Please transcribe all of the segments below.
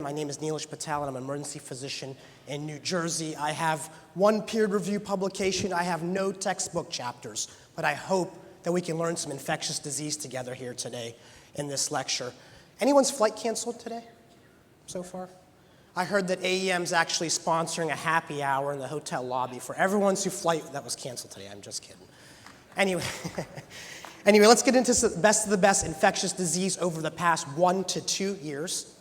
My name is Neelish Patel, and I'm an emergency physician in New Jersey. I have one peer-reviewed publication. I have no textbook chapters, but I hope that we can learn some infectious disease together here today in this lecture. Anyone's flight canceled today so far? I heard that AEM's actually sponsoring a happy hour in the hotel lobby for everyone's flight that was canceled today. I'm just kidding. Anyway, let's get into the best of the best infectious disease over the past 1 to 2 years.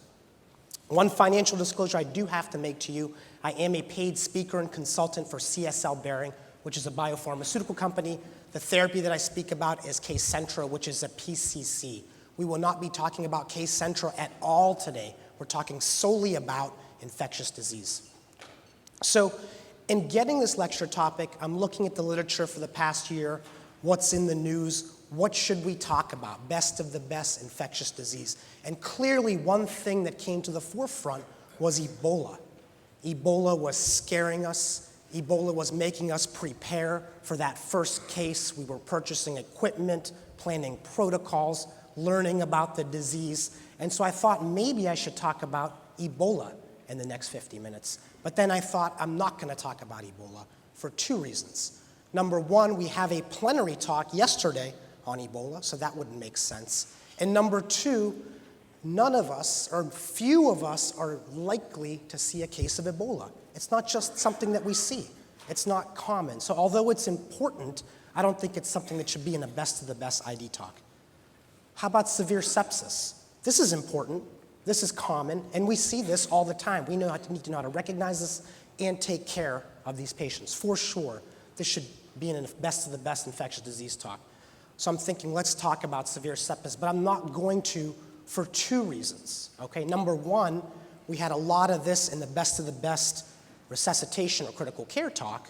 One financial disclosure I do have to make to you. I am a paid speaker and consultant for CSL Behring, which is a biopharmaceutical company. The therapy that I speak about is Kcentra, which is a PCC. We will not be talking about Kcentra at all today. We're talking solely about infectious disease. So in getting this lecture topic, I'm looking at the literature for the past year, what's in the news, what should we talk about, best of the best infectious disease. And clearly one thing that came to the forefront was Ebola. Ebola was scaring us. Ebola was making us prepare for that first case. We were purchasing equipment, planning protocols, learning about the disease. And so I thought maybe I should talk about Ebola in the next 50 minutes. But then I thought I'm not going to talk about Ebola for 2 reasons. Number one, we have a plenary talk yesterday on Ebola, so that wouldn't make sense. And number two, none of us, or few of us, are likely to see a case of Ebola. It's not just something that we see. It's not common. So although it's important, I don't think it's something that should be in a best of the best ID talk. How about severe sepsis? This is important. This is common, and we see this all the time. We need to know how to recognize this and take care of these patients. For sure, this should be in a best of the best infectious disease talk. So I'm thinking, let's talk about severe sepsis, but I'm not going to for 2 reasons, okay? Number one, we had a lot of this in the best of the best resuscitation or critical care talk,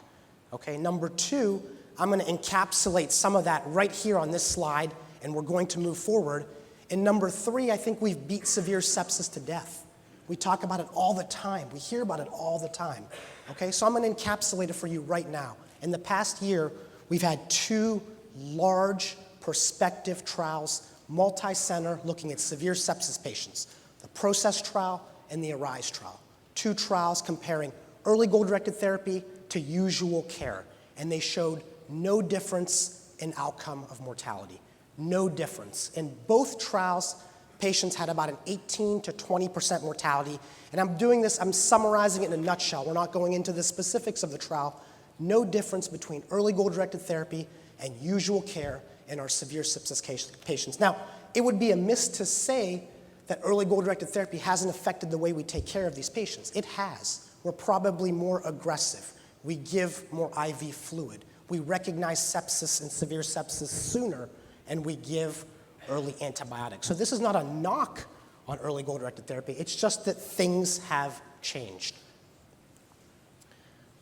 okay? Number two, I'm gonna encapsulate some of that right here on this slide, and we're going to move forward. And number three, I think we've beat severe sepsis to death. We talk about it all the time. We hear about it all the time, okay? So I'm gonna encapsulate it for you right now. In the past year, we've had 2 large prospective trials, multi-center, looking at severe sepsis patients, the PROCESS trial and the ARISE trial. 2 trials comparing early goal-directed therapy to usual care, and they showed no difference in outcome of mortality. No difference. In both trials, patients had about an 18 to 20% mortality, and I'm summarizing it in a nutshell. We're not going into the specifics of the trial. No difference between early goal-directed therapy and usual care in our severe sepsis patients. Now, it would be amiss to say that early goal-directed therapy hasn't affected the way we take care of these patients. It has. We're probably more aggressive. We give more IV fluid. We recognize sepsis and severe sepsis sooner, and we give early antibiotics. So this is not a knock on early goal-directed therapy. It's just that things have changed.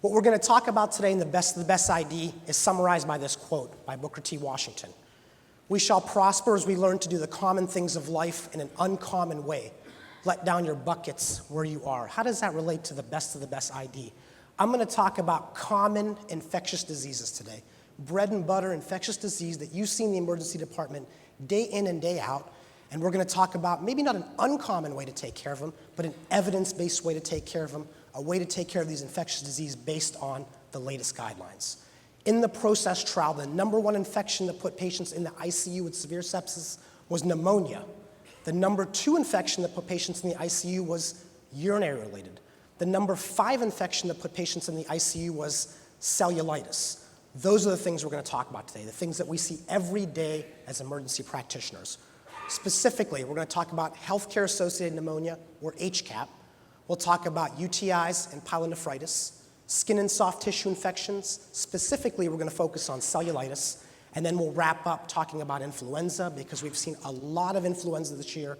What we're going to talk about today in the best of the best ID is summarized by this quote by Booker T. Washington. "We shall prosper as we learn to do the common things of life in an uncommon way. Let down your buckets where you are." How does that relate to the best of the best ID? I'm going to talk about common infectious diseases today. Bread and butter infectious disease that you see in the emergency department day in and day out. And we're going to talk about maybe not an uncommon way to take care of them, but an evidence-based way to take care of them, a way to take care of these infectious diseases based on the latest guidelines. In the PROCESS trial, the number 1 infection that put patients in the ICU with severe sepsis was pneumonia. The number 2 infection that put patients in the ICU was urinary related. The number 5 infection that put patients in the ICU was cellulitis. Those are the things we're going to talk about today, the things that we see every day as emergency practitioners. Specifically, we're going to talk about healthcare-associated pneumonia, or HCAP. We'll talk about UTIs and pyelonephritis, skin and soft tissue infections. Specifically, we're going to focus on cellulitis, and then we'll wrap up talking about influenza, because we've seen a lot of influenza this year,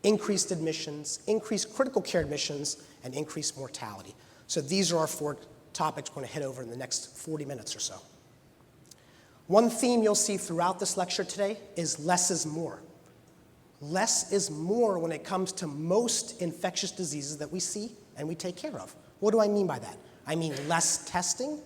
increased admissions, increased critical care admissions, and increased mortality. So these are our 4 topics we're going to hit over in the next 40 minutes or so. One theme you'll see throughout this lecture today is less is more. Less is more when it comes to most infectious diseases that we see and we take care of. What do I mean by that? I mean less testing.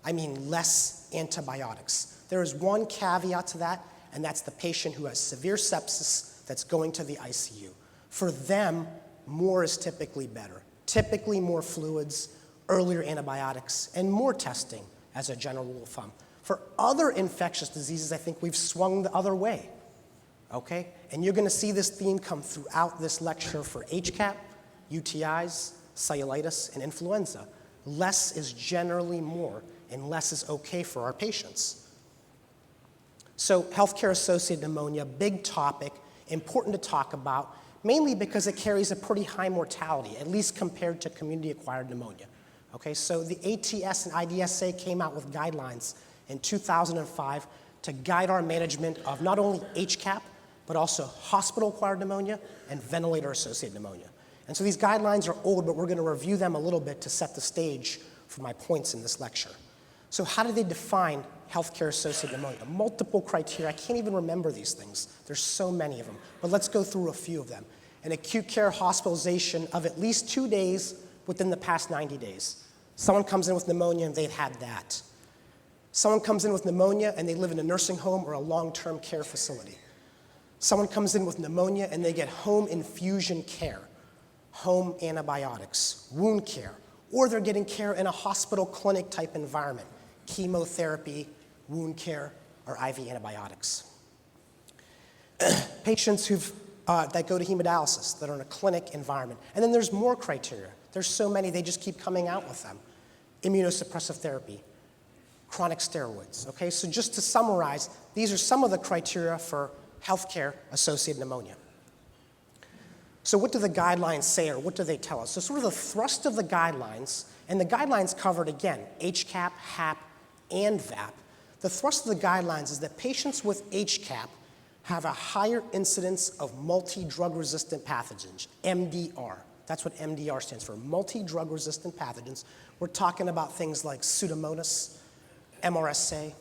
I mean less antibiotics. There is one caveat to that, and that's the patient who has severe sepsis that's going to the ICU. For them, more is typically better. Typically more fluids, earlier antibiotics, and more testing as a general rule of thumb. For other infectious diseases, I think we've swung the other way, okay? And you're gonna see this theme come throughout this lecture for HCAP, UTIs, cellulitis, and influenza. Less is generally more, and less is okay for our patients. So healthcare-associated pneumonia, big topic, important to talk about, mainly because it carries a pretty high mortality, at least compared to community-acquired pneumonia. Okay, so the ATS and IDSA came out with guidelines in 2005 to guide our management of not only HCAP, but also hospital-acquired pneumonia and ventilator-associated pneumonia. And so these guidelines are old, but we're going to review them a little bit to set the stage for my points in this lecture. So how do they define healthcare-associated pneumonia? Multiple criteria. I can't even remember these things. There's so many of them. But let's go through a few of them. An acute care hospitalization of at least 2 days within the past 90 days. Someone comes in with pneumonia and they've had that. Someone comes in with pneumonia and they live in a nursing home or a long-term care facility. Someone comes in with pneumonia and they get home infusion care, home antibiotics, wound care, or they're getting care in a hospital clinic type environment, chemotherapy, wound care, or IV antibiotics. Patients that go to hemodialysis, that are in a clinic environment. And then there's more criteria. There's so many, they just keep coming out with them. Immunosuppressive therapy, chronic steroids, okay? So just to summarize, these are some of the criteria for healthcare-associated pneumonia. So what do the guidelines say, or what do they tell us? So sort of the thrust of the guidelines, and the guidelines covered, again, HCAP, HAP, and VAP. The thrust of the guidelines is that patients with HCAP have a higher incidence of multi-drug-resistant pathogens, MDR. That's what MDR stands for, multi-drug-resistant pathogens. We're talking about things like Pseudomonas, MRSA,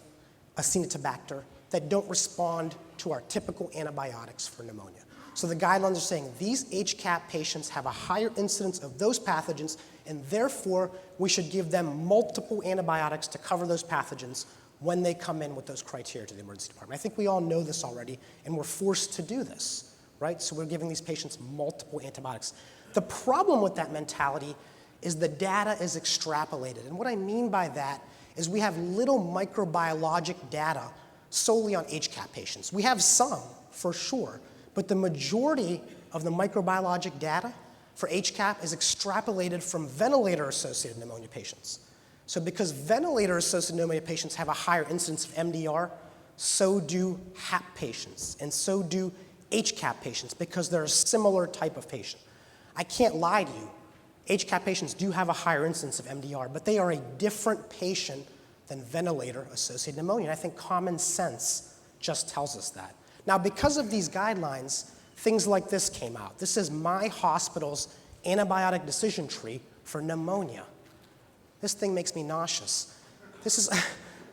Acinetobacter, that don't respond to our typical antibiotics for pneumonia. So the guidelines are saying these HCAP patients have a higher incidence of those pathogens, and therefore we should give them multiple antibiotics to cover those pathogens when they come in with those criteria to the emergency department. I think we all know this already, and we're forced to do this, right? So we're giving these patients multiple antibiotics. The problem with that mentality is the data is extrapolated. And what I mean by that is we have little microbiologic data solely on HCAP patients. We have some, for sure, but the majority of the microbiologic data for HCAP is extrapolated from ventilator-associated pneumonia patients. So because ventilator-associated pneumonia patients have a higher incidence of MDR, so do HAP patients, and so do HCAP patients, because they're a similar type of patient. I can't lie to you. HCAP patients do have a higher incidence of MDR, but they are a different patient than ventilator-associated pneumonia. And I think common sense just tells us that. Now, because of these guidelines, things like this came out. This is my hospital's antibiotic decision tree for pneumonia. This thing makes me nauseous. This is,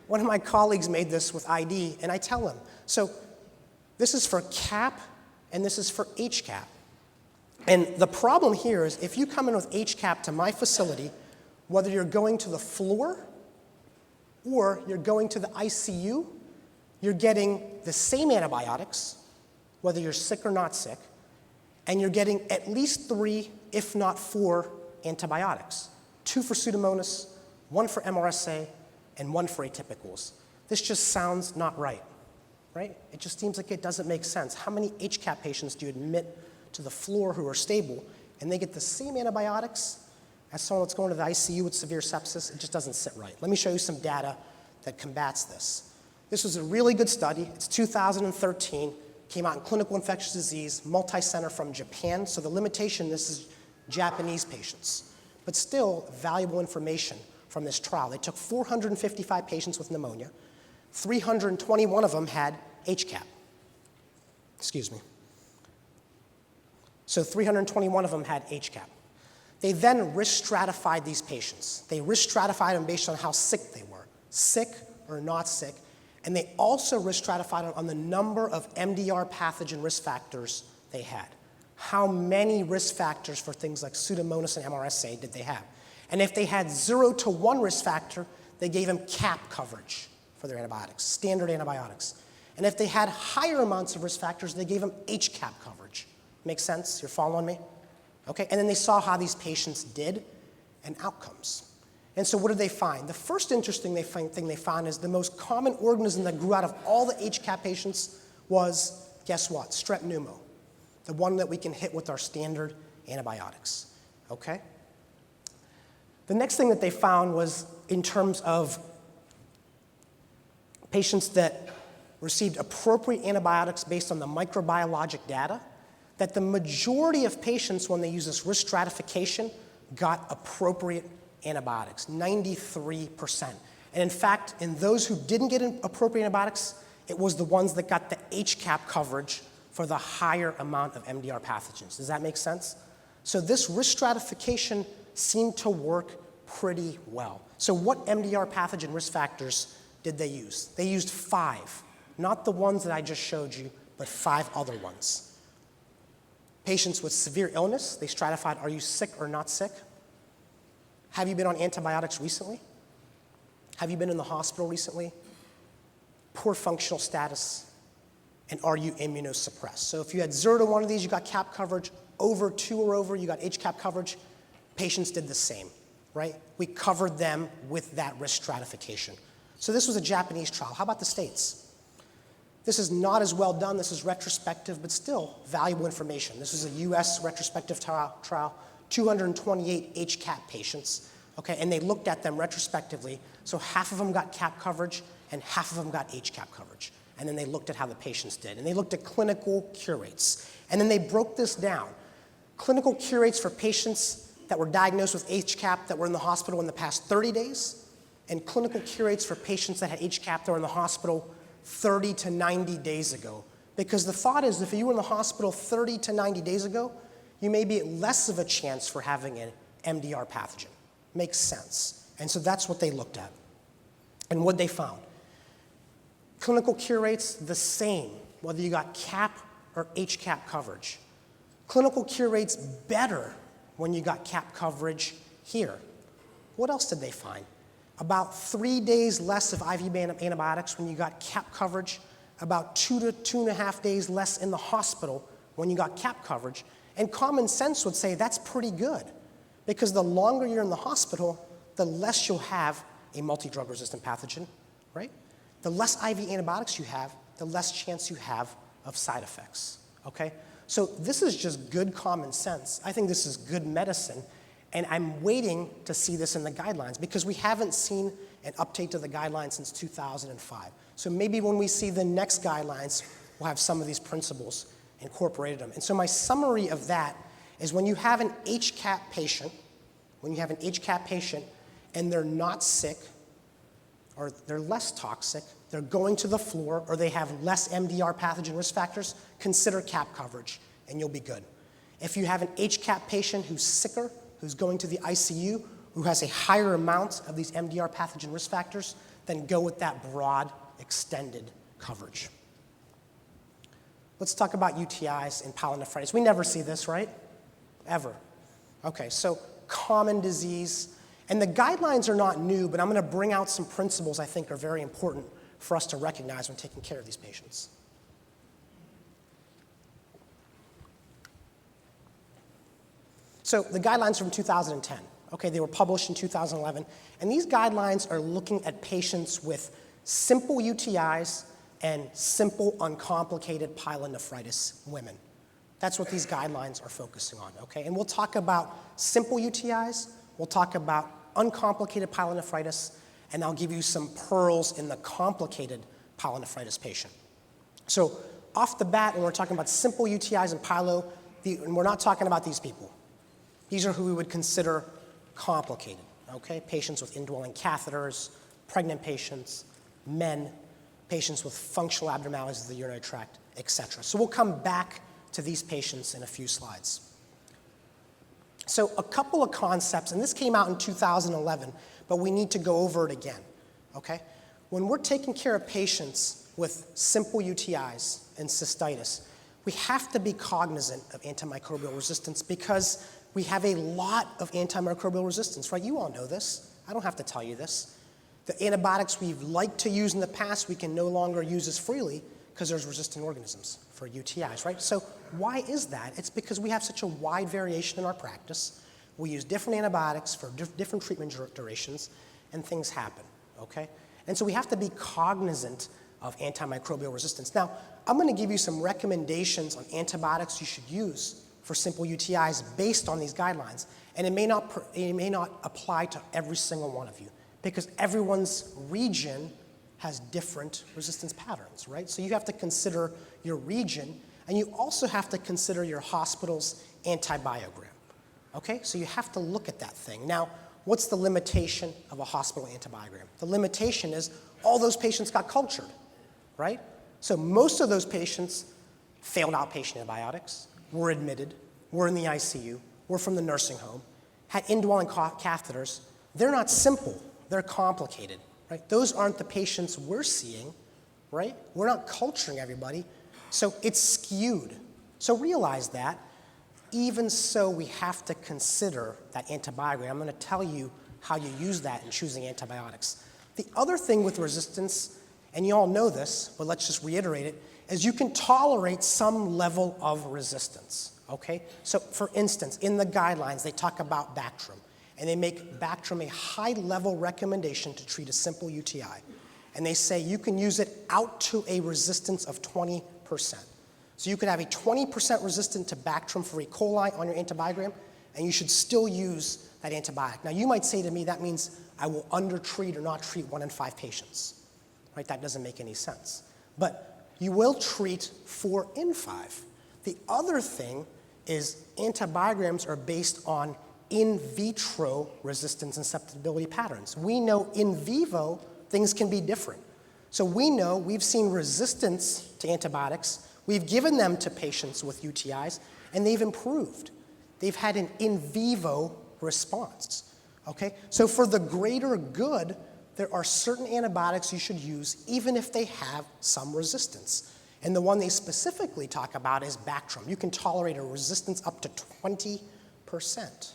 one of my colleagues made this with ID, and I tell him, so this is for CAP, and this is for HCAP. And the problem here is if you come in with HCAP to my facility, whether you're going to the floor or you're going to the ICU, you're getting the same antibiotics, whether you're sick or not sick, and you're getting at least 3, if not 4, antibiotics. 2 for Pseudomonas, 1 for MRSA, and 1 for atypicals. This just sounds not right? It just seems like it doesn't make sense. How many HCAP patients do you admit to the floor who are stable, and they get the same antibiotics as someone that's going to the ICU with severe sepsis? It just doesn't sit right. Let me show you some data that combats this. This was a really good study. It's 2013, came out in Clinical Infectious Disease, multi-center from Japan. So the limitation, this is Japanese patients, but still valuable information from this trial. They took 455 patients with pneumonia. 321 of them had HCAP. Excuse me. So 321 of them had HCAP. They then risk stratified these patients. They risk stratified them based on how sick they were, sick or not sick. And they also risk stratified on the number of MDR pathogen risk factors they had. How many risk factors for things like Pseudomonas and MRSA did they have? And if they had 0 to 1 risk factor, they gave them CAP coverage for their antibiotics, standard antibiotics. And if they had higher amounts of risk factors, they gave them HCAP coverage. Make sense? You're following me? Okay, and then they saw how these patients did and outcomes. And so what did they find? The first interesting thing they found is the most common organism that grew out of all the HCAP patients was, guess what? Strep pneumo, the one that we can hit with our standard antibiotics, okay? The next thing that they found was in terms of patients that received appropriate antibiotics based on the microbiologic data, that the majority of patients, when they use this risk stratification, got appropriate antibiotics, 93%. And in fact, in those who didn't get appropriate antibiotics, it was the ones that got the HCAP coverage for the higher amount of MDR pathogens. Does that make sense? So this risk stratification seemed to work pretty well. So what MDR pathogen risk factors did they use? They used 5, not the ones that I just showed you, but 5 other ones. Patients with severe illness, they stratified, are you sick or not sick? Have you been on antibiotics recently? Have you been in the hospital recently? Poor functional status, and are you immunosuppressed? So if you had 0 to 1 of these, you got CAP coverage. Over 2 or over, you got HCAP coverage. Patients did the same, right? We covered them with that risk stratification. So this was a Japanese trial. How about the States? This is not as well done. This is retrospective, but still valuable information. This is a US retrospective trial, 228 HCAP patients, okay, and they looked at them retrospectively. So half of them got CAP coverage and half of them got HCAP coverage. And then they looked at how the patients did. And they looked at clinical cure rates. And then they broke this down. Clinical cure rates for patients that were diagnosed with HCAP that were in the hospital in the past 30 days, and clinical cure rates for patients that had HCAP that were in the hospital 30 to 90 days ago. Because the thought is if you were in the hospital 30 to 90 days ago, you may be at less of a chance for having an MDR pathogen. Makes sense. And so that's what they looked at. And what they found. Clinical cure rates, the same, whether you got CAP or HCAP coverage. Clinical cure rates better when you got CAP coverage here. What else did they find? About 3 days less of IV antibiotics when you got CAP coverage, about 2 to 2.5 days less in the hospital when you got CAP coverage. And common sense would say that's pretty good, because the longer you're in the hospital, the less you'll have a multi-drug resistant pathogen, right? The less IV antibiotics you have, the less chance you have of side effects, okay? So this is just good common sense. I think this is good medicine, and I'm waiting to see this in the guidelines because we haven't seen an update to the guidelines since 2005. So maybe when we see the next guidelines, we'll have some of these principles incorporated them. And so my summary of that is when you have an HCAP patient, and they're not sick, or they're less toxic, they're going to the floor, or they have less MDR pathogen risk factors, consider CAP coverage, and you'll be good. If you have an HCAP patient who's sicker, who's going to the ICU, who has a higher amount of these MDR pathogen risk factors, then go with that broad, extended coverage. Let's talk about UTIs and pyelonephritis. We never see this, right? Ever. Okay, so common disease. And the guidelines are not new, but I'm going to bring out some principles I think are very important for us to recognize when taking care of these patients. So the guidelines are from 2010. Okay, they were published in 2011. And these guidelines are looking at patients with simple UTIs and simple uncomplicated pyelonephritis women. That's what these guidelines are focusing on, okay? And we'll talk about simple UTIs, we'll talk about uncomplicated pyelonephritis, and I'll give you some pearls in the complicated pyelonephritis patient. So off the bat, when we're talking about simple UTIs and pyelo, and we're not talking about these people. These are who we would consider complicated, okay? Patients with indwelling catheters, pregnant patients, men, patients with functional abnormalities of the urinary tract, etc. So we'll come back to these patients in a few slides. So a couple of concepts, and this came out in 2011, but we need to go over it again, okay? When we're taking care of patients with simple UTIs and cystitis, we have to be cognizant of antimicrobial resistance because we have a lot of antimicrobial resistance, right? You all know this. I don't have to tell you this. The antibiotics we've liked to use in the past, we can no longer use as freely Because there's resistant organisms for UTIs, right? So why is that? It's because we have such a wide variation in our practice. We use different antibiotics for different treatment durations, and things happen, okay? And so we have to be cognizant of antimicrobial resistance. Now, I'm going to give you some recommendations on antibiotics you should use for simple UTIs based on these guidelines. And it may not apply to every single one of you, because everyone's region has different resistance patterns, right? So you have to consider your region, and you also have to consider your hospital's antibiogram, okay? So you have to look at that thing. Now, what's the limitation of a hospital antibiogram? The limitation is all those patients got cultured, right? So most of those patients failed outpatient antibiotics, were admitted, were in the ICU, were from the nursing home, had indwelling catheters. They're not simple, they're complicated. Right? Those aren't the patients we're seeing, right? We're not culturing everybody, so it's skewed. So realize that. Even so, we have to consider that antibiogram. I'm going to tell you how you use that in choosing antibiotics. The other thing with resistance, and you all know this, but let's just reiterate it, is you can tolerate some level of resistance, okay? So for instance, in the guidelines, they talk about Bactrim. And they make Bactrim a high-level recommendation to treat a simple UTI. And they say you can use it out to a resistance of 20%. So you could have a 20% resistant to Bactrim for E. coli on your antibiogram, and you should still use that antibiotic. Now, you might say to me, that means I will undertreat or not treat 1 in 5 patients. Right? That doesn't make any sense. But you will treat 4 in 5. The other thing is antibiograms are based on in vitro resistance and susceptibility patterns. We know in vivo things can be different. So we know we've seen resistance to antibiotics, we've given them to patients with UTIs, and they've improved. They've had an in vivo response, okay? So for the greater good, there are certain antibiotics you should use even if they have some resistance. And the one they specifically talk about is Bactrim. You can tolerate a resistance up to 20%.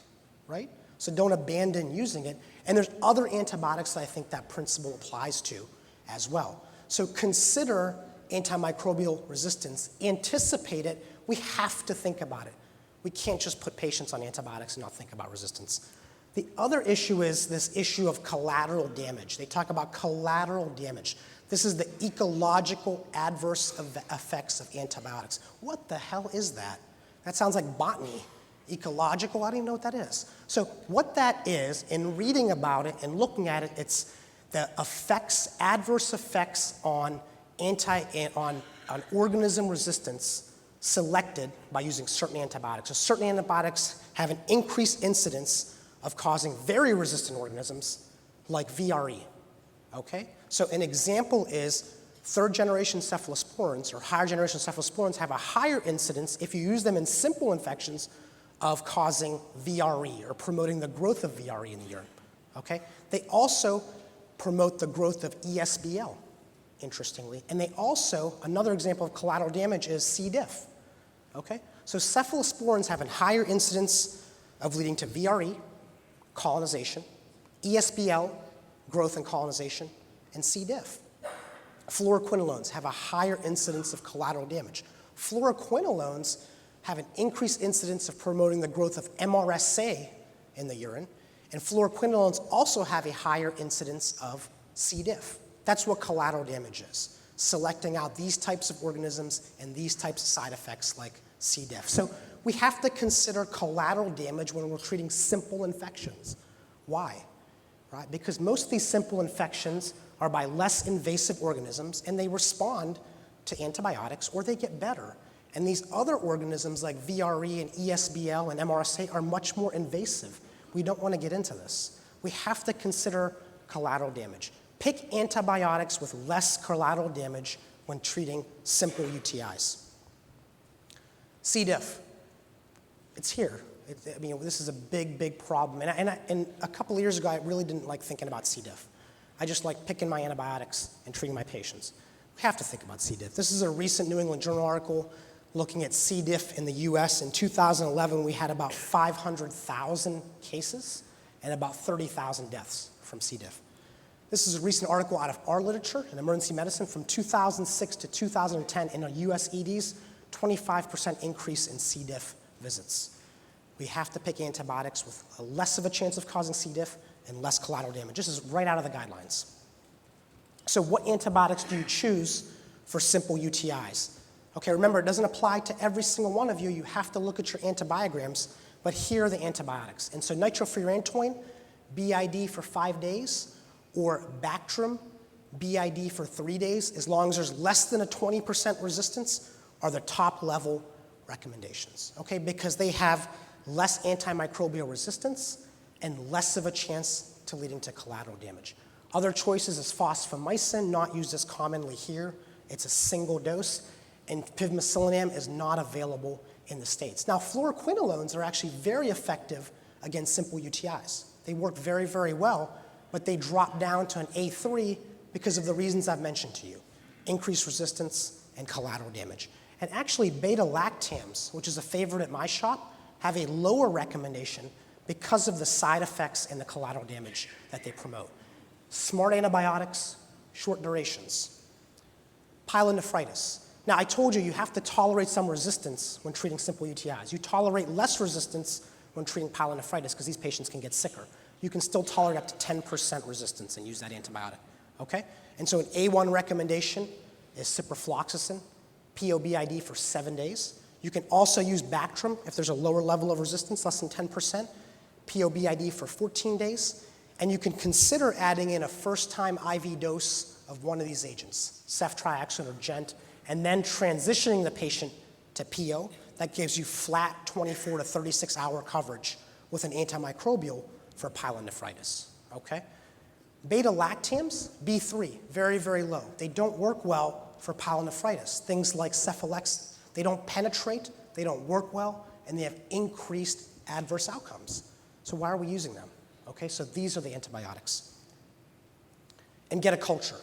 Right? So don't abandon using it. And there's other antibiotics that I think that principle applies to as well. So consider antimicrobial resistance. Anticipate it. We have to think about it. We can't just put patients on antibiotics and not think about resistance. The other issue is this issue of collateral damage. They talk about collateral damage. This is the ecological adverse effects of antibiotics. What the hell is that? That sounds like botany. Ecological, I don't even know what that is. So what that is, in reading about it and looking at it, it's the effects, adverse effects on organism resistance selected by using certain antibiotics. So certain antibiotics have an increased incidence of causing very resistant organisms like VRE, okay? So an example is third-generation cephalosporins or higher-generation cephalosporins have a higher incidence if you use them in simple infections of causing VRE or promoting the growth of VRE in the urine, okay? They also promote the growth of ESBL, interestingly. And they also, another example of collateral damage is C. diff, okay? So cephalosporins have a higher incidence of leading to VRE, colonization, ESBL, growth and colonization, and C. diff. Fluoroquinolones have a higher incidence of collateral damage. Fluoroquinolones have an increased incidence of promoting the growth of MRSA in the urine, and fluoroquinolones also have a higher incidence of C. diff. That's what collateral damage is, selecting out these types of organisms and these types of side effects like C. diff. So we have to consider collateral damage when we're treating simple infections. Why? Right? Because most of these simple infections are by less invasive organisms, and they respond to antibiotics or they get better. And these other organisms like VRE and ESBL and MRSA are much more invasive. We don't want to get into this. We have to consider collateral damage. Pick antibiotics with less collateral damage when treating simple UTIs. C. diff. It's here. I mean, this is a big, big problem. And a couple of years ago, I really didn't like thinking about C. diff. I just like picking my antibiotics and treating my patients. We have to think about C. diff. This is a recent New England Journal article looking at C. diff in the US. In 2011, we had about 500,000 cases and about 30,000 deaths from C. diff. This is a recent article out of our literature in emergency medicine from 2006 to 2010 in our US EDs, 25% increase in C. diff visits. We have to pick antibiotics with a less of a chance of causing C. diff and less collateral damage. This is right out of the guidelines. So what antibiotics do you choose for simple UTIs? Okay, remember, it doesn't apply to every single one of you. You have to look at your antibiograms, but here are the antibiotics. And so nitrofurantoin, BID for 5 days, or Bactrim, BID for 3 days, as long as there's less than a 20% resistance, are the top level recommendations, okay? Because they have less antimicrobial resistance and less of a chance to leading to collateral damage. Other choices is fosfomycin, not used as commonly here. It's a single dose, and pivmecillinam is not available in the States. Now, fluoroquinolones are actually very effective against simple UTIs. They work very, very well, but they drop down to an A3 because of the reasons I've mentioned to you: increased resistance and collateral damage. And actually, beta-lactams, which is a favorite at my shop, have a lower recommendation because of the side effects and the collateral damage that they promote. Smart antibiotics, short durations. Pyelonephritis. Now, I told you, you have to tolerate some resistance when treating simple UTIs. You tolerate less resistance when treating pyelonephritis because these patients can get sicker. You can still tolerate up to 10% resistance and use that antibiotic, okay? And so an A1 recommendation is ciprofloxacin, POBID for 7 days. You can also use Bactrim if there's a lower level of resistance, less than 10%, POBID for 14 days. And you can consider adding in a first-time IV dose of one of these agents, ceftriaxone or Gent, and then transitioning the patient to PO. That gives you flat 24 to 36-hour coverage with an antimicrobial for pyelonephritis, okay? Beta-lactams, B3, very, very low. They don't work well for pyelonephritis. Things like Cephalex, they don't penetrate, they don't work well, and they have increased adverse outcomes. So why are we using them? Okay, so these are the antibiotics. And get a culture,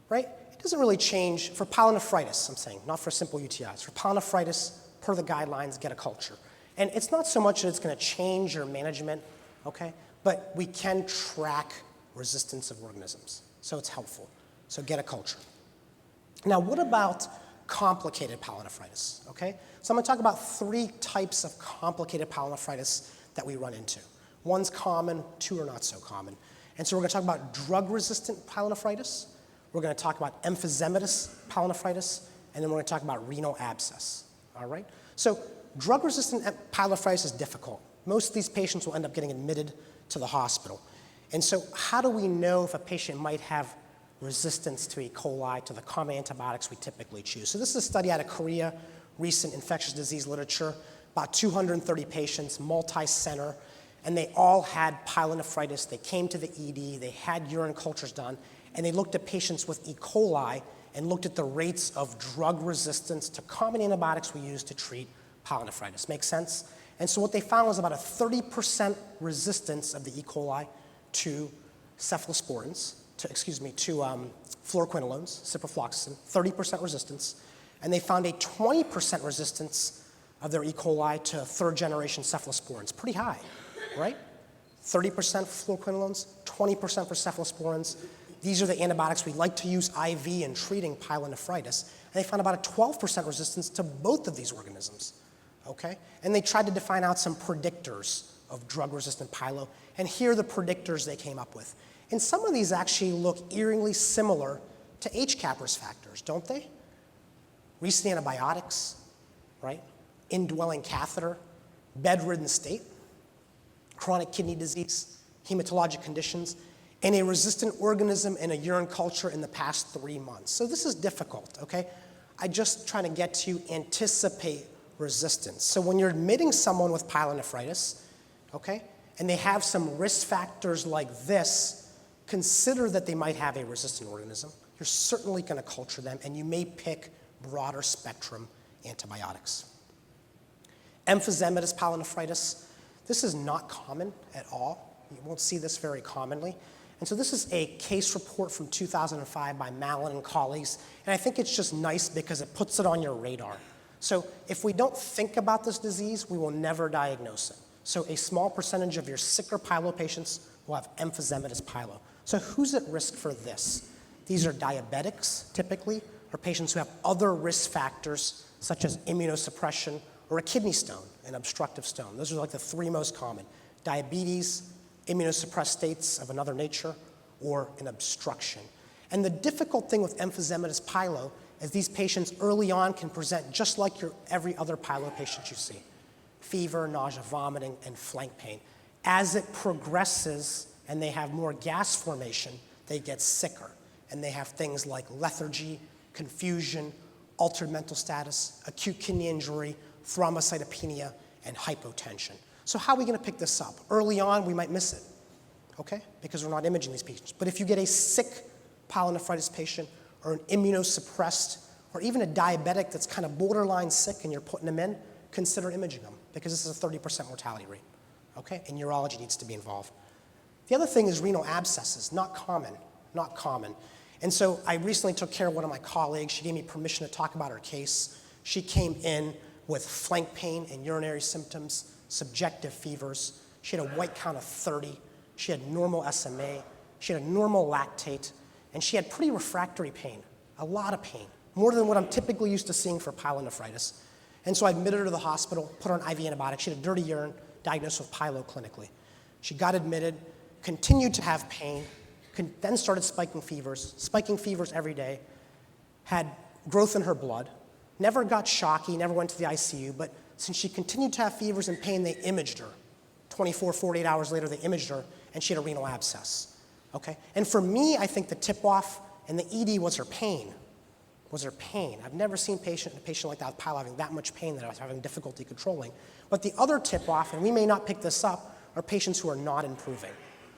right? It doesn't really change for pyelonephritis, I'm saying, not for simple UTIs. For pyelonephritis, per the guidelines, get a culture. And it's not so much that it's going to change your management, okay, but we can track resistance of organisms, so it's helpful. So get a culture. Now, what about complicated pyelonephritis, okay? So I'm going to talk about 3 types of complicated pyelonephritis that we run into. One's common, 2 are not so common. And so we're going to talk about drug-resistant pyelonephritis, we're going to talk about emphysematous pyelonephritis, and then we're going to talk about renal abscess, all right? So drug-resistant pyelonephritis is difficult. Most of these patients will end up getting admitted to the hospital. And so how do we know if a patient might have resistance to E. coli, to the common antibiotics we typically choose? So this is a study out of Korea, recent infectious disease literature, about 230 patients, multi-center, and they all had pyelonephritis. They came to the ED, they had urine cultures done, and they looked at patients with E. coli and looked at the rates of drug resistance to common antibiotics we use to treat pyelonephritis. Make sense? And so what they found was about a 30% resistance of the E. coli to cephalosporins, to fluoroquinolones, ciprofloxacin, 30% resistance, and they found a 20% resistance of their E. coli to third-generation cephalosporins. Pretty high, right? 30% for fluoroquinolones, 20% for cephalosporins. These are the antibiotics we like to use IV in treating pyelonephritis. And they found about a 12% resistance to both of these organisms, okay? And they tried to define out some predictors of drug-resistant pyelo, and here are the predictors they came up with. And some of these actually look eerily similar to HCAP risk factors, don't they? Recent antibiotics, right? Indwelling catheter, bedridden state, chronic kidney disease, hematologic conditions, and a resistant organism in a urine culture in the past 3 months. So this is difficult, okay? I just trying to get to anticipate resistance. So when you're admitting someone with pyelonephritis, okay, and they have some risk factors like this, consider that they might have a resistant organism. You're certainly going to culture them, and you may pick broader spectrum antibiotics. Emphysematous pyelonephritis, this is not common at all. You won't see this very commonly. And so this is a case report from 2005 by Mallon and colleagues, and I think it's just nice because it puts it on your radar. So if we don't think about this disease, we will never diagnose it. So a small percentage of your sicker pyelo patients will have emphysematous pyelo. So who's at risk for this? These are diabetics, typically, or patients who have other risk factors, such as immunosuppression or a kidney stone, an obstructive stone. Those are like the three most common: diabetes, immunosuppressed states of another nature, or an obstruction. And the difficult thing with emphysematous pyelo is these patients early on can present just like your every other pyelo patient you see: fever, nausea, vomiting, and flank pain. As it progresses and they have more gas formation, they get sicker, and they have things like lethargy, confusion, altered mental status, acute kidney injury, thrombocytopenia, and hypotension. So how are we going to pick this up? Early on, we might miss it, okay, because we're not imaging these patients. But if you get a sick pyelonephritis patient or an immunosuppressed or even a diabetic that's kind of borderline sick and you're putting them in, consider imaging them, because this is a 30% mortality rate, okay, and urology needs to be involved. The other thing is renal abscesses, not common. And so I recently took care of one of my colleagues. She gave me permission to talk about her case. She came in with flank pain and urinary symptoms, subjective fevers. She had a white count of 30. She had normal SMA. She had a normal lactate. And she had pretty refractory pain, a lot of pain, more than what I'm typically used to seeing for pyelonephritis. And so I admitted her to the hospital, put her on IV antibiotics. She had a dirty urine, diagnosed with pyelo clinically. She got admitted, continued to have pain, then started spiking fevers every day, had growth in her blood, never got shocky, never went to the ICU, but since she continued to have fevers and pain, they imaged her. 24, 48 hours later, they imaged her, and she had a renal abscess, okay? And for me, I think the tip-off and the ED was her pain, I've never seen a patient like that with pyelo having that much pain that I was having difficulty controlling. But the other tip-off, and we may not pick this up, are patients who are not improving.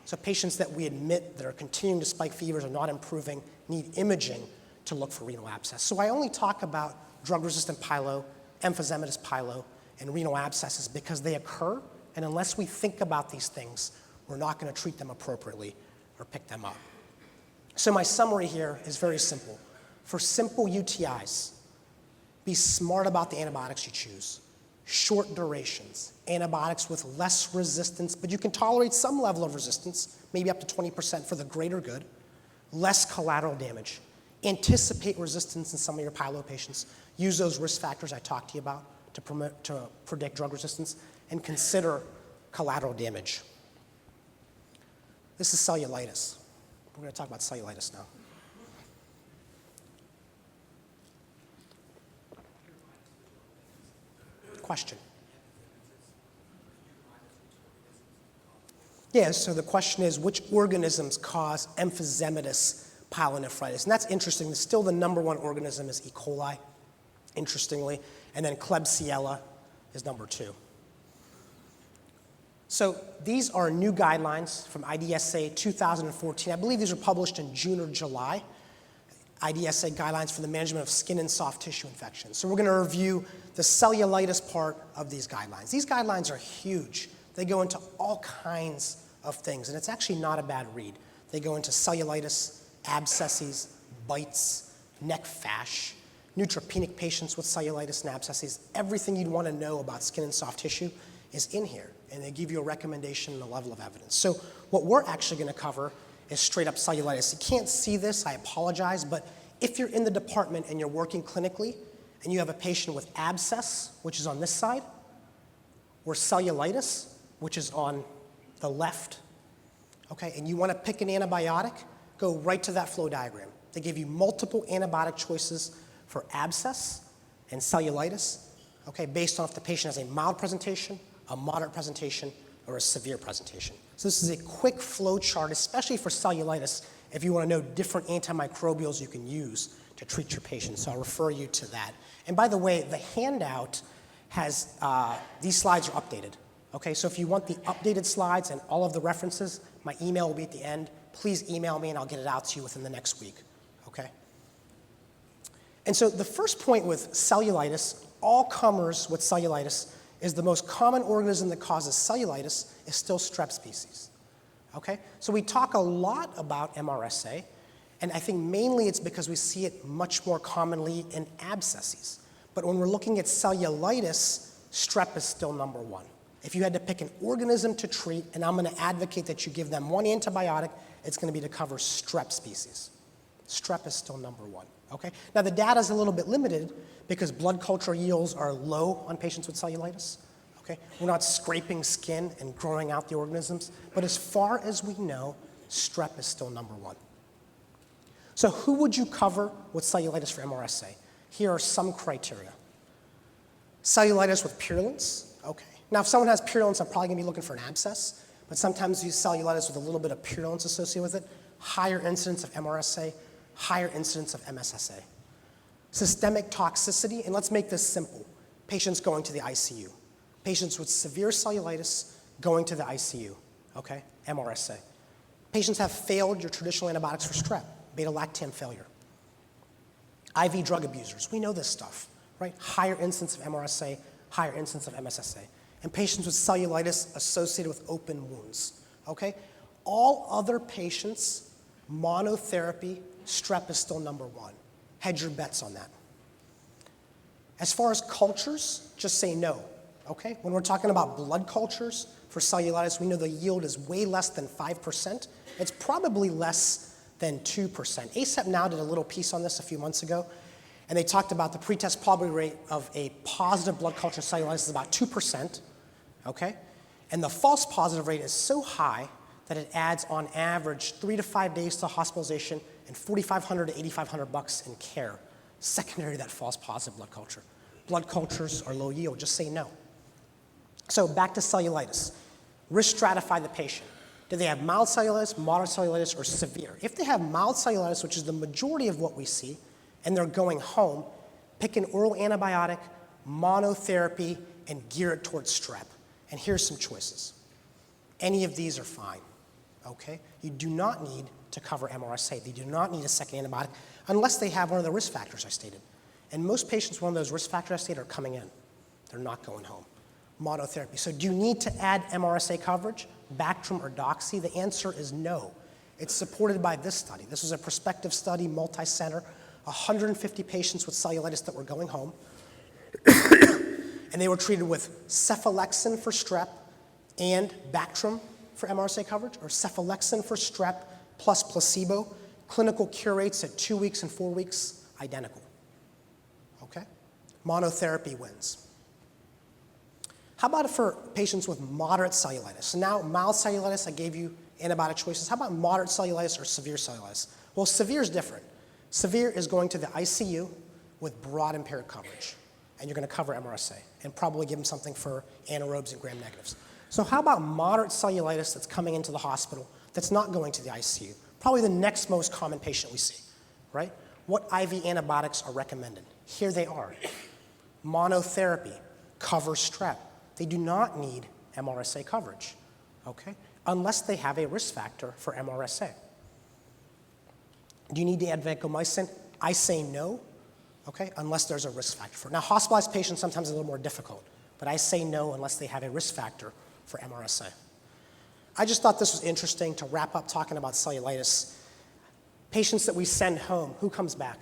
So patients that we admit that are continuing to spike fevers are not improving need imaging to look for renal abscess. So I only talk about drug-resistant pyelo, emphysematous pyelo, and renal abscesses because they occur, and unless we think about these things, we're not going to treat them appropriately or pick them up. So my summary here is very simple. For simple UTIs, be smart about the antibiotics you choose. Short durations, antibiotics with less resistance, but you can tolerate some level of resistance, maybe up to 20% for the greater good. Less collateral damage. Anticipate resistance in some of your pyelo patients. Use those risk factors I talked to you about to predict drug resistance, and consider collateral damage. This is cellulitis. We're going to talk about cellulitis now. Question. Yeah, so the question is, which organisms cause emphysematous pyelonephritis? And that's interesting. Still the number one organism is E. coli, interestingly, and then Klebsiella is number 2. So these are new guidelines from IDSA 2014. I believe these were published in June or July. IDSA guidelines for the management of skin and soft tissue infections. So we're going to review the cellulitis part of these guidelines. These guidelines are huge. They go into all kinds of things, and it's actually not a bad read. They go into cellulitis, abscesses, bites, neck fash, neutropenic patients with cellulitis and abscesses. Everything you'd want to know about skin and soft tissue is in here, and they give you a recommendation and a level of evidence. So what we're actually going to cover is straight up cellulitis. You can't see this, I apologize, but if you're in the department and you're working clinically and you have a patient with abscess, which is on this side, or cellulitis, which is on the left, okay, and you want to pick an antibiotic, go right to that flow diagram. They give you multiple antibiotic choices for abscess and cellulitis, okay, based on if the patient has a mild presentation, a moderate presentation, or a severe presentation. So this is a quick flow chart, especially for cellulitis, if you want to know different antimicrobials you can use to treat your patients. So I'll refer you to that. And by the way, the handout has, these slides are updated. Okay, so if you want the updated slides and all of the references, my email will be at the end. Please email me and I'll get it out to you within the next week, okay? And so the first point with cellulitis, all comers with cellulitis, is the most common organism that causes cellulitis is still strep species, okay? So we talk a lot about MRSA, and I think mainly it's because we see it much more commonly in abscesses. But when we're looking at cellulitis, strep is still number 1. If you had to pick an organism to treat, and I'm going to advocate that you give them one antibiotic, it's going to be to cover strep species. Strep is still number one, okay? Now the data is a little bit limited because blood culture yields are low on patients with cellulitis, okay? We're not scraping skin and growing out the organisms, but as far as we know, strep is still number one. So who would you cover with cellulitis for MRSA? Here are some criteria. Cellulitis with purulence, okay. Now if someone has purulence, I'm probably gonna be looking for an abscess, but sometimes you use cellulitis with a little bit of purulence associated with it, higher incidence of MRSA, higher incidence of MSSA. Systemic toxicity, and let's make this simple. Patients going to the ICU. Patients with severe cellulitis going to the ICU, okay, MRSA. Patients have failed your traditional antibiotics for strep, beta-lactam failure. IV drug abusers, we know this stuff, right? Higher incidence of MRSA, higher incidence of MSSA. And patients with cellulitis associated with open wounds, okay? All other patients, monotherapy, strep is still number one. Hedge your bets on that. As far as cultures, just say no, okay? When we're talking about blood cultures for cellulitis, we know the yield is way less than 5%. It's probably less than 2%. ACEP Now did a little piece on this a few months ago, and they talked about the pretest probability rate of a positive blood culture cellulitis is about 2%, okay? And the false positive rate is so high that it adds on average 3 to 5 days to hospitalization and $4,500 to $8,500 in care, secondary to that false positive blood culture. Blood cultures are low yield, just say no. So back to cellulitis. Risk stratify the patient. Do they have mild cellulitis, moderate cellulitis, or severe? If they have mild cellulitis, which is the majority of what we see, and they're going home, pick an oral antibiotic, monotherapy, and gear it towards strep. And here's some choices. Any of these are fine, okay? You do not need to cover MRSA. They do not need a second antibiotic unless they have one of the risk factors I stated. And most patients with one of those risk factors I stated are coming in. They're not going home. Monotherapy. So do you need to add MRSA coverage, Bactrim or Doxy? The answer is no. It's supported by this study. This was a prospective study, multi-center, 150 patients with cellulitis that were going home. And they were treated with cephalexin for strep and Bactrim for MRSA coverage, or cephalexin for strep plus placebo. Clinical cure rates at 2 weeks and 4 weeks, identical. Okay? Monotherapy wins. How about for patients with moderate cellulitis? So now mild cellulitis, I gave you antibiotic choices. How about moderate cellulitis or severe cellulitis? Well, severe is different. Severe is going to the ICU with broad impaired coverage. And you're going to cover MRSA and probably give them something for anaerobes and gram-negatives. So how about moderate cellulitis that's coming into the hospital that's not going to the ICU? Probably the next most common patient we see, right? What IV antibiotics are recommended? Here they are. Monotherapy, cover strep. They do not need MRSA coverage, okay? Unless they have a risk factor for MRSA. Do you need to add vancomycin? I say no, okay, unless there's a risk factor for it. Now, hospitalized patients sometimes are a little more difficult, but I say no unless they have a risk factor for MRSA. I just thought this was interesting to wrap up talking about cellulitis. Patients that we send home, who comes back,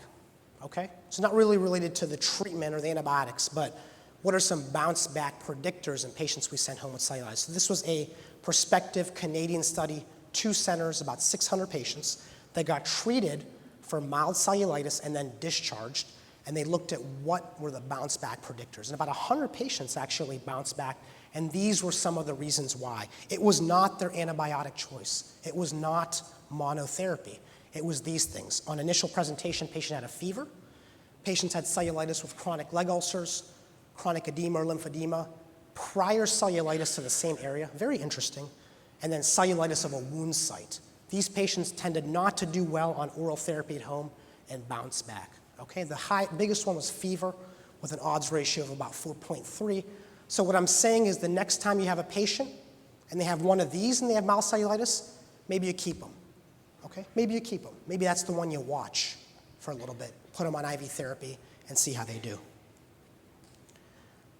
okay? It's not really related to the treatment or the antibiotics, but what are some bounce back predictors in patients we send home with cellulitis? So this was a prospective Canadian study, 2 centers, about 600 patients that got treated for mild cellulitis and then discharged, and they looked at what were the bounce back predictors. And about 100 patients actually bounced back, and these were some of the reasons why. It was not their antibiotic choice. It was not monotherapy. It was these things. On initial presentation, patient had a fever. Patients had cellulitis with chronic leg ulcers, chronic edema or lymphedema, prior cellulitis to the same area, very interesting, and then cellulitis of a wound site. These patients tended not to do well on oral therapy at home and bounce back, okay? The biggest one was fever with an odds ratio of about 4.3. So what I'm saying is the next time you have a patient and they have one of these and they have mild cellulitis, maybe you keep them, okay? Maybe you keep them. Maybe that's the one you watch for a little bit, put them on IV therapy and see how they do.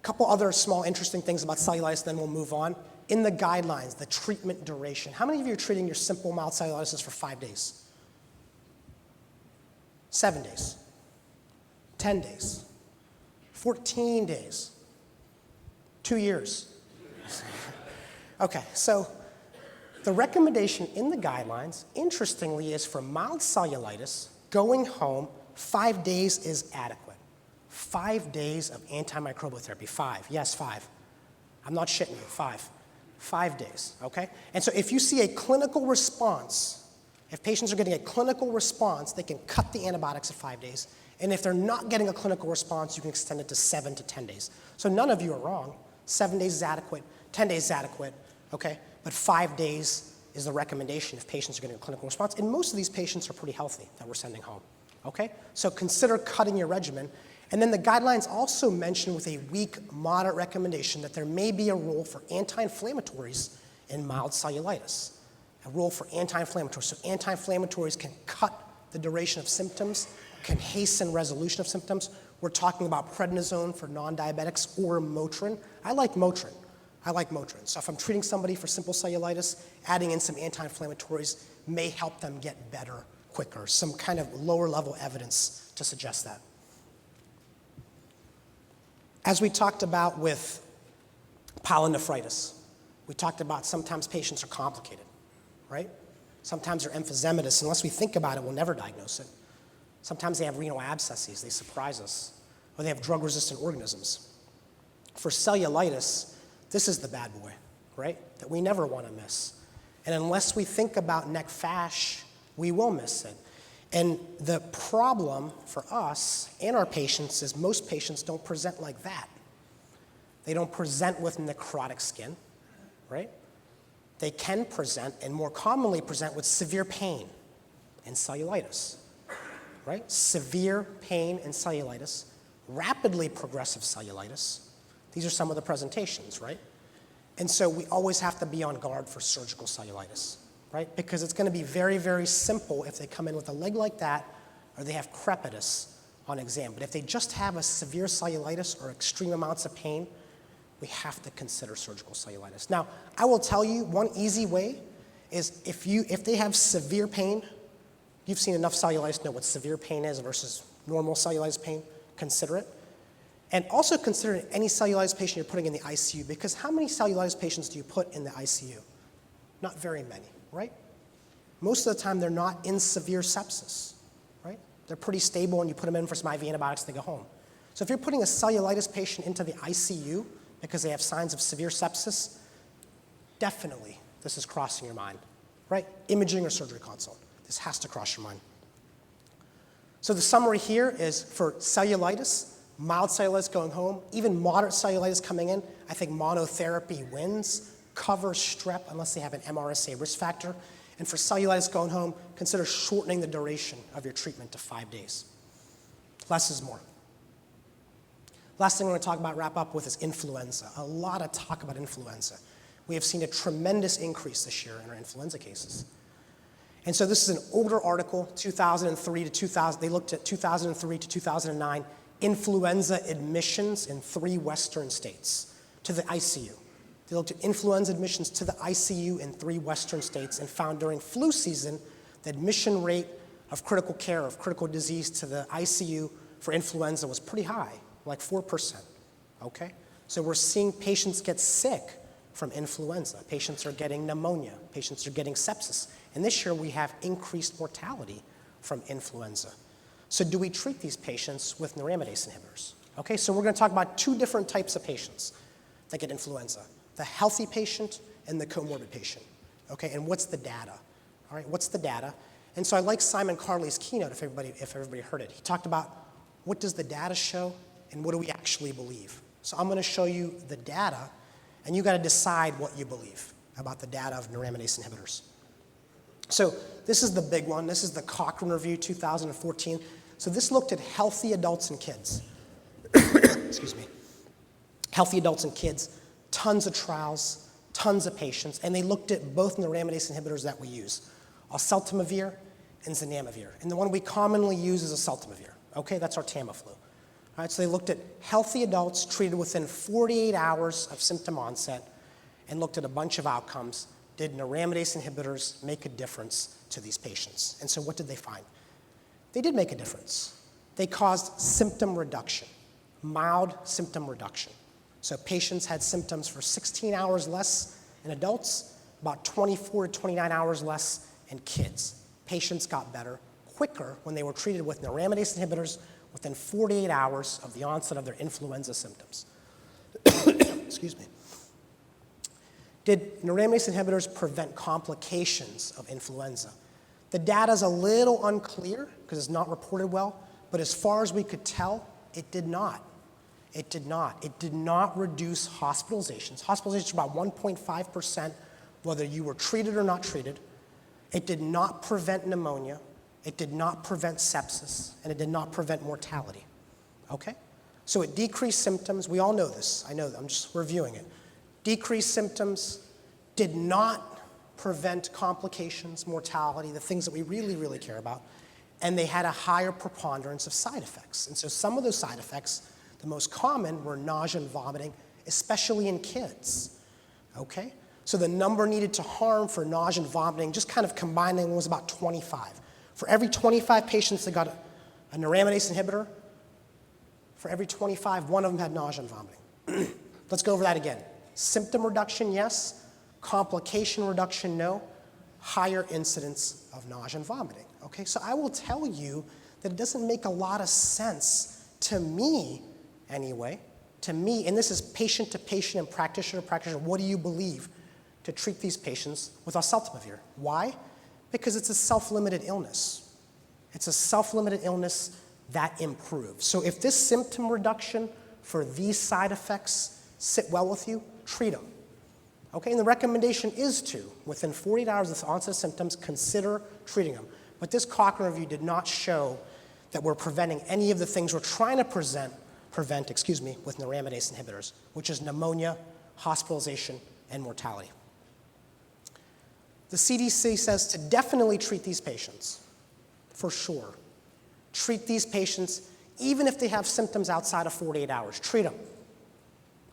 A couple other small interesting things about cellulitis, then we'll move on. In the guidelines, the treatment duration. How many of you are treating your simple mild cellulitis for 5 days? 7 days? 10 days? 14 days? 2 years? Okay, so the recommendation in the guidelines, interestingly, is for mild cellulitis, going home, 5 days is adequate. 5 days of antimicrobial therapy, 5, yes, 5. I'm not shitting you, 5. 5 days, okay? And so if you see a clinical response, if patients are getting a clinical response, they can cut the antibiotics at 5 days. And if they're not getting a clinical response, you can extend it to 7 to 10 days. So none of you are wrong. 7 days is adequate, 10 days is adequate, okay? But 5 days is the recommendation if patients are getting a clinical response. And most of these patients are pretty healthy that we're sending home, okay? So consider cutting your regimen. And then the guidelines also mention with a weak, moderate recommendation that there may be a role for anti-inflammatories in mild cellulitis. A role for anti-inflammatories. So anti-inflammatories can cut the duration of symptoms, can hasten resolution of symptoms. We're talking about prednisone for non-diabetics or Motrin. I like Motrin. So if I'm treating somebody for simple cellulitis, adding in some anti-inflammatories may help them get better quicker. Some kind of lower level evidence to suggest that. As we talked about with pyelonephritis, we talked about sometimes patients are complicated, right? Sometimes they're emphysematous. Unless we think about it, we'll never diagnose it. Sometimes they have renal abscesses, they surprise us, or they have drug-resistant organisms. For cellulitis, this is the bad boy, right? That we never want to miss. And unless we think about neck fash, we will miss it. And the problem for us and our patients is most patients don't present like that. They don't present with necrotic skin, right? They can present, and more commonly present, with severe pain and cellulitis, right? Severe pain and cellulitis, rapidly progressive cellulitis. These are some of the presentations, right? And so we always have to be on guard for surgical cellulitis, right? Because it's going to be very, very simple if they come in with a leg like that or they have crepitus on exam. But if they just have a severe cellulitis or extreme amounts of pain, we have to consider surgical cellulitis. Now, I will tell you one easy way is if they have severe pain, you've seen enough cellulitis to know what severe pain is versus normal cellulitis pain, consider it. And also consider any cellulitis patient you're putting in the ICU, because how many cellulitis patients do you put in the ICU? Not very many, right? Most of the time they're not in severe sepsis, right? They're pretty stable and you put them in for some IV antibiotics and they go home. So if you're putting a cellulitis patient into the ICU because they have signs of severe sepsis, definitely this is crossing your mind, right? Imaging or surgery consult. This has to cross your mind. So the summary here is for cellulitis, mild cellulitis going home, even moderate cellulitis coming in, I think monotherapy wins. Cover strep unless they have an MRSA risk factor. And for cellulitis going home, consider shortening the duration of your treatment to 5 days. Less is more. Last thing I'm going to talk about, wrap up with, is influenza. A lot of talk about influenza. We have seen a tremendous increase this year in our influenza cases. And so this is an older article, 2003 to 2000. They looked at 2003 to 2009 influenza admissions in 3 Western states to the ICU. They looked at influenza admissions to the ICU in 3 Western states and found during flu season the admission rate of critical care, of critical disease to the ICU for influenza was pretty high, like 4%, okay? So we're seeing patients get sick from influenza. Patients are getting pneumonia. Patients are getting sepsis. And this year we have increased mortality from influenza. So do we treat these patients with neuraminidase inhibitors? Okay, so we're going to talk about 2 different types of patients that get influenza. The healthy patient and the comorbid patient, okay? And what's the data? All right, what's the data? And so I like Simon Carley's keynote, if everybody heard it. He talked about what does the data show and what do we actually believe. So I'm going to show you the data, and you got to decide what you believe about the data of neuraminidase inhibitors. So this is the big one. This is the Cochrane Review 2014. So this looked at healthy adults and kids. Excuse me. Healthy adults and kids. Tons of trials, tons of patients, and they looked at both neuraminidase inhibitors that we use, oseltamivir and zanamivir. And the one we commonly use is oseltamivir. Okay, that's our Tamiflu. All right, so they looked at healthy adults treated within 48 hours of symptom onset and looked at a bunch of outcomes. Did neuraminidase inhibitors make a difference to these patients? And so what did they find? They did make a difference. They caused symptom reduction, mild symptom reduction. So patients had symptoms for 16 hours less in adults, about 24 to 29 hours less in kids. Patients got better quicker when they were treated with neuraminidase inhibitors within 48 hours of the onset of their influenza symptoms. Excuse me. Did neuraminidase inhibitors prevent complications of influenza? The data is a little unclear because it's not reported well, but as far as we could tell, it did not. It did not. It did not reduce hospitalizations. Hospitalizations were about 1.5%, whether you were treated or not treated. It did not prevent pneumonia. It did not prevent sepsis, and it did not prevent mortality. Okay? So it decreased symptoms. We all know this. I know that. I'm just reviewing it. Decreased symptoms, did not prevent complications, mortality, the things that we really, really care about, and they had a higher preponderance of side effects. And so some of those side effects, the most common were nausea and vomiting, especially in kids. Okay? So the number needed to harm for nausea and vomiting, just kind of combining, was about 25. For every 25 patients that got a neuraminidase inhibitor, for every 25, one of them had nausea and vomiting. Let's go over that again. Symptom reduction, yes. Complication reduction, no. Higher incidence of nausea and vomiting. Okay, so I will tell you that it doesn't make a lot of sense to me, anyway, to me, and this is patient to patient and practitioner to practitioner, what do you believe to treat these patients with oseltamivir? Why? Because it's a self-limited illness. It's a self-limited illness that improves. So if this symptom reduction for these side effects sit well with you, treat them. Okay, and the recommendation is to, within 48 hours of the onset of symptoms, consider treating them. But this Cochrane review did not show that we're preventing any of the things we're trying to prevent with neuraminidase inhibitors, which is pneumonia, hospitalization, and mortality. The CDC says to definitely treat these patients, for sure. Treat these patients even if they have symptoms outside of 48 hours. Treat them,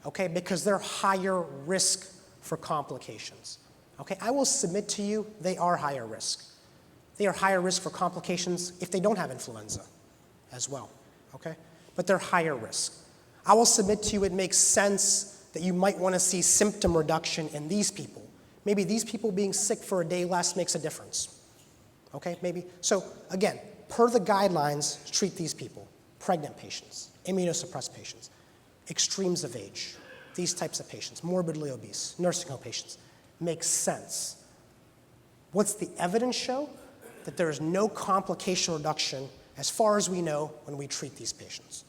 okay, because they're higher risk for complications. Okay, I will submit to you they are higher risk. They are higher risk for complications if they don't have influenza as well, okay? But they're higher risk. I will submit to you it makes sense that you might want to see symptom reduction in these people. Maybe these people being sick for a day less makes a difference, okay, maybe. So again, per the guidelines, treat these people, pregnant patients, immunosuppressed patients, extremes of age, these types of patients, morbidly obese, nursing home patients, makes sense. What's the evidence show? That there is no complication reduction as far as we know when we treat these patients.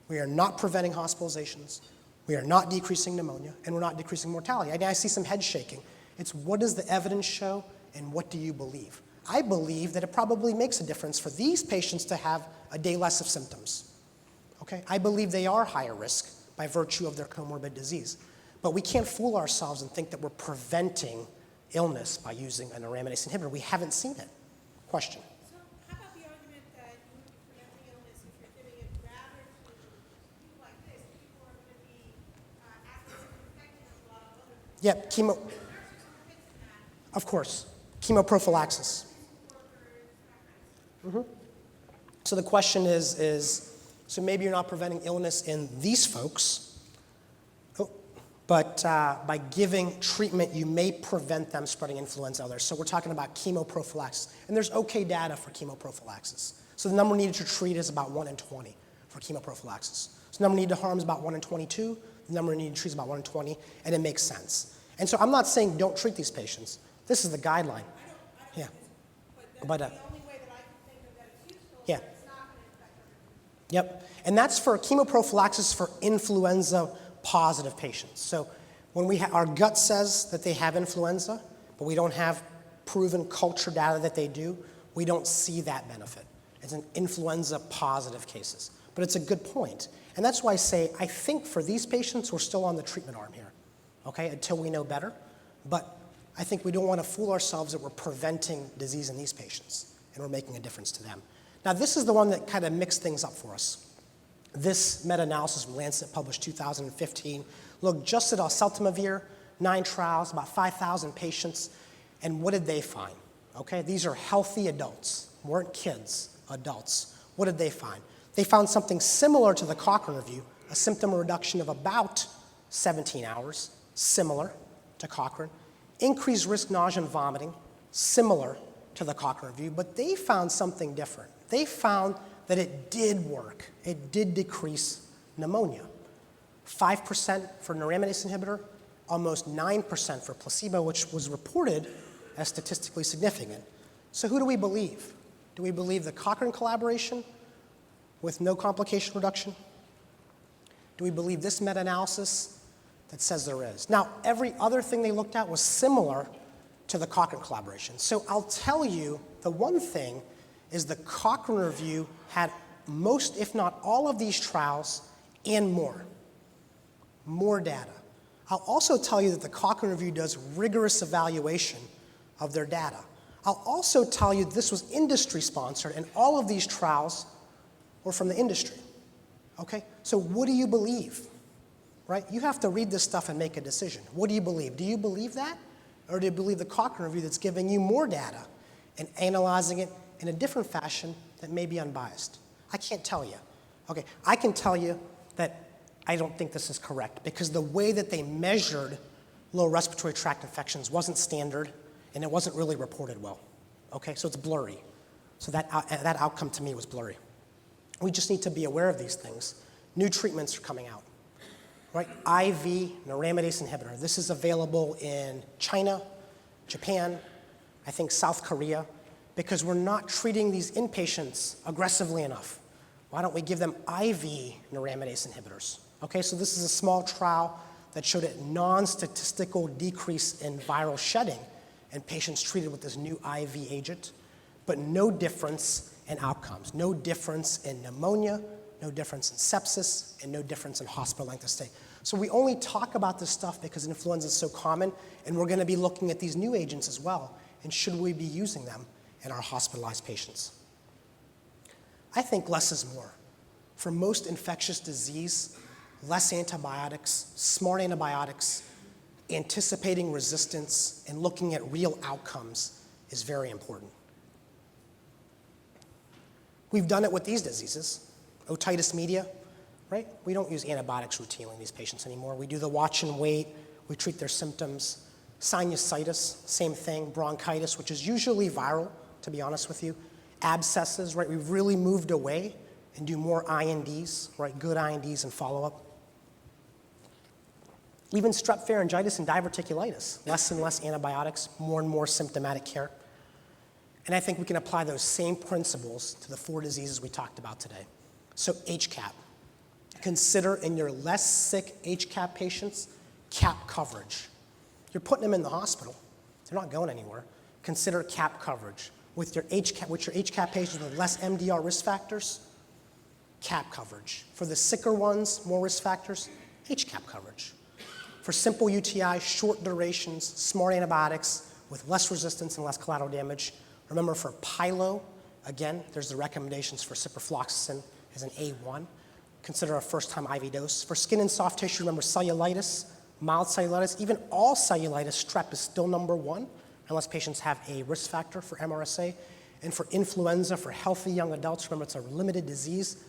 We are not preventing hospitalizations, we are not decreasing pneumonia, and we're not decreasing mortality. I see some head shaking. It's what does the evidence show and what do you believe? I believe that it probably makes a difference for these patients to have a day less of symptoms. Okay? I believe they are higher risk by virtue of their comorbid disease. But we can't fool ourselves and think that we're preventing illness by using a neuraminidase inhibitor. We haven't seen it. Question. So how about the argument that you would be preventing illness if you're giving it rather to people like this? People are going to be at risk of infecting a lot of other people. Yep, chemo. Of course. Chemoprophylaxis. Mm-hmm. So the question is, so maybe you're not preventing illness in these folks, but by giving treatment, you may prevent them spreading influenza to others. So we're talking about chemoprophylaxis. And there's okay data for chemoprophylaxis. So the number needed to treat is about 1 in 20 for chemoprophylaxis. So the number needed to harm is about 1 in 22. The number needed to treat is about 1 in 20, and it makes sense. And so I'm not saying don't treat these patients. This is the guideline. I don't but that's the only way that I can think of that it's useful, yeah. But it's not going to infect other people. Yep, and that's for chemoprophylaxis for influenza-positive patients. So when our gut says that they have influenza, but we don't have proven culture data that they do, we don't see that benefit. It's in influenza-positive cases. But it's a good point. And that's why I say, I think for these patients, we're still on the treatment arm here, okay, until we know better. But I think we don't want to fool ourselves that we're preventing disease in these patients and we're making a difference to them. Now, this is the one that kind of mixed things up for us. This meta-analysis from Lancet published 2015 looked just at oseltamivir, 9 trials, about 5,000 patients, and what did they find? Okay, these are healthy adults, weren't kids, adults. What did they find? They found something similar to the Cochrane review, a symptom reduction of about 17 hours, similar to Cochrane. Increased risk, nausea, and vomiting, similar to the Cochrane review, but they found something different. They found that it did work. It did decrease pneumonia. 5% for neuraminidase inhibitor, almost 9% for placebo, which was reported as statistically significant. So who do we believe? Do we believe the Cochrane collaboration with no complication reduction? Do we believe this meta-analysis that says there is? Now, every other thing they looked at was similar to the Cochrane collaboration. So I'll tell you, the one thing is the Cochrane review had most, if not all of these trials and more data. I'll also tell you that the Cochrane review does rigorous evaluation of their data. I'll also tell you this was industry sponsored and all of these trials were from the industry, okay? So what do you believe, right? You have to read this stuff and make a decision. What do you believe? Do you believe that? Or do you believe the Cochrane review that's giving you more data and analyzing it in a different fashion that may be unbiased? I can't tell you. Okay, I can tell you that I don't think this is correct because the way that they measured lower respiratory tract infections wasn't standard and it wasn't really reported well. Okay, so it's blurry. So that outcome to me was blurry. We just need to be aware of these things. New treatments are coming out, right? IV neuraminidase inhibitor. This is available in China, Japan, I think South Korea, because we're not treating these inpatients aggressively enough. Why don't we give them IV neuraminidase inhibitors? Okay, so this is a small trial that showed a non-statistical decrease in viral shedding in patients treated with this new IV agent, but no difference in outcomes, no difference in pneumonia, no difference in sepsis, and no difference in hospital length of stay. So we only talk about this stuff because influenza is so common, and we're gonna be looking at these new agents as well, and should we be using them in our hospitalized patients? I think less is more. For most infectious disease, less antibiotics, smart antibiotics, anticipating resistance, and looking at real outcomes is very important. We've done it with these diseases. Otitis media, right? We don't use antibiotics routinely in these patients anymore. We do the watch and wait. We treat their symptoms. Sinusitis, same thing. Bronchitis, which is usually viral, to be honest with you. Abscesses, right? We've really moved away and do more INDs, right? Good INDs and follow-up. Even strep pharyngitis and diverticulitis, less and less antibiotics, more and more symptomatic care. And I think we can apply those same principles to the 4 diseases we talked about today. So HCAP. Consider in your less sick HCAP patients, CAP coverage. You're putting them in the hospital. They're not going anywhere. Consider CAP coverage. With your HCAP patients with less MDR risk factors, CAP coverage. For the sicker ones, more risk factors, HCAP coverage. For simple UTI, short durations, smart antibiotics with less resistance and less collateral damage. Remember for pyelo, again, there's the recommendations for ciprofloxacin as an A1. Consider a first-time IV dose. For skin and soft tissue, remember cellulitis, mild cellulitis, even all cellulitis, strep is still number 1, unless patients have a risk factor for MRSA. And for influenza, for healthy young adults, remember it's a limited disease.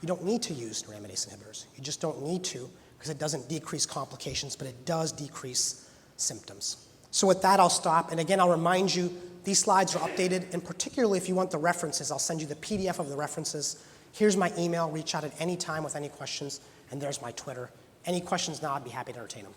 You don't need to use neuraminidase inhibitors. You just don't need to because it doesn't decrease complications, but it does decrease symptoms. So with that, I'll stop. And again, I'll remind you, these slides are updated, and particularly if you want the references, I'll send you the PDF of the references. Here's my email. Reach out at any time with any questions, and there's my Twitter. Any questions now, I'd be happy to entertain them.